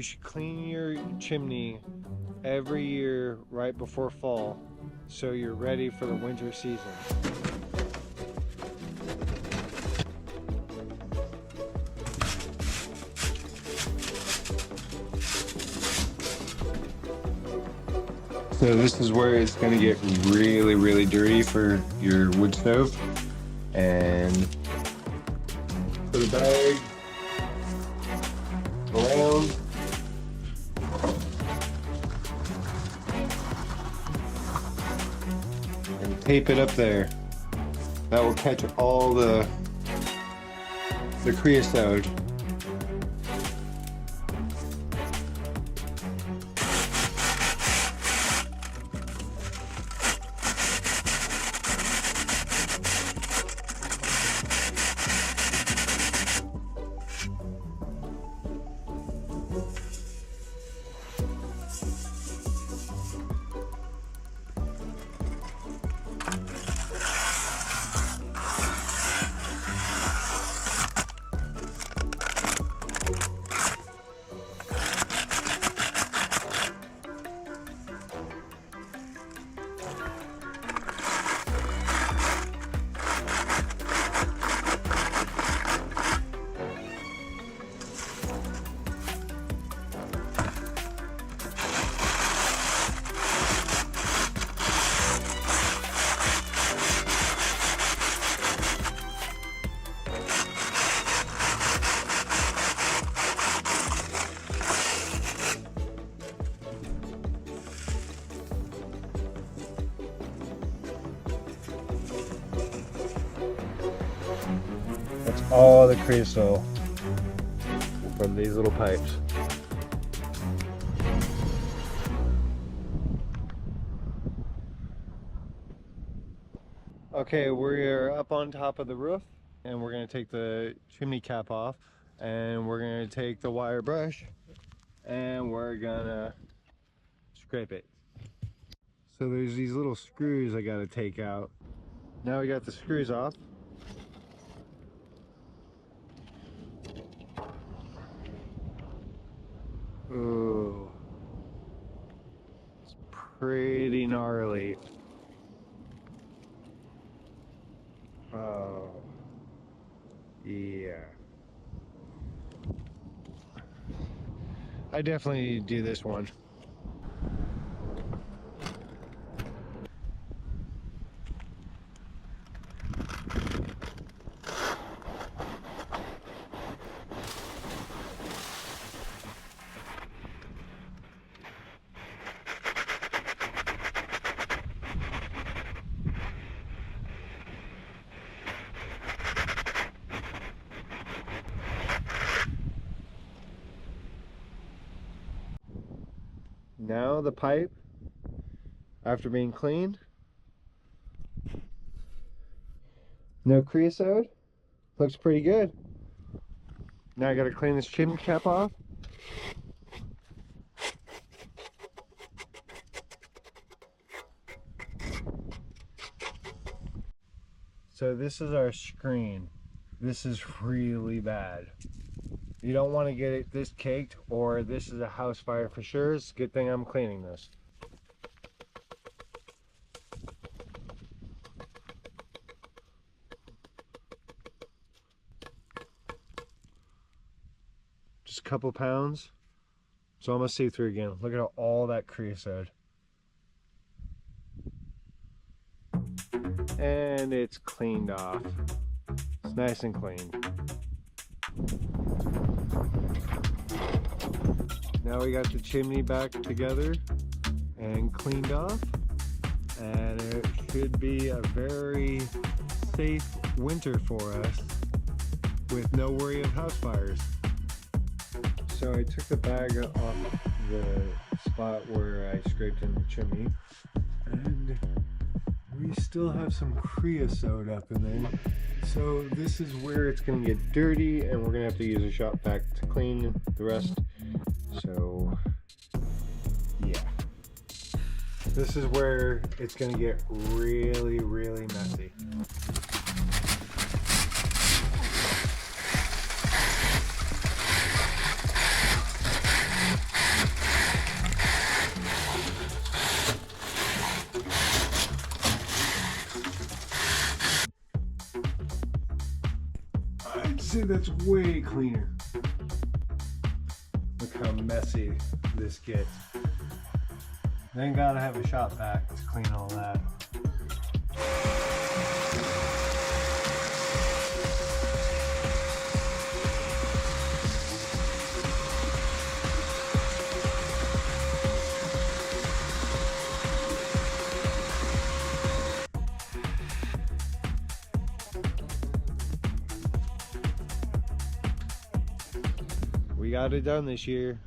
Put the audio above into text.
You should clean your chimney every year right before fall so you're ready for the winter season. So this is where it's going to get really, really dirty for your wood stove. And put a bag around. And tape it up there. That will catch all the creosote. That's all the creosote from these little pipes. Okay, we're up on top of the roof and we're going to take the chimney cap off and we're going to take the wire brush and we're going to scrape it. So there's these little screws I got to take out. Now we got the screws off. Ooh, it's pretty gnarly. Oh, yeah. I definitely do this one. Now the pipe, after being cleaned, no creosote, looks pretty good. Now I gotta clean this chimney cap off. So this is our screen. This is really bad. You don't want to get it this caked or this is a house fire for sure. It's a good thing I'm cleaning this. Just a couple pounds. It's almost see-through again. Look at all that creosote. And it's cleaned off. It's nice and clean. Now we got the chimney back together and cleaned off, and it should be a very safe winter for us with no worry of house fires. So I took the bag off the spot where I scraped in the chimney, and we still have some creosote up in there. So this is where it's going to get dirty, and we're going to have to use a shop vac to clean the rest. So yeah, this is where it's going to get really, really messy. say that's way cleaner. Look how messy this gets. Then gotta have a shop vac to clean all that. We got it done this year.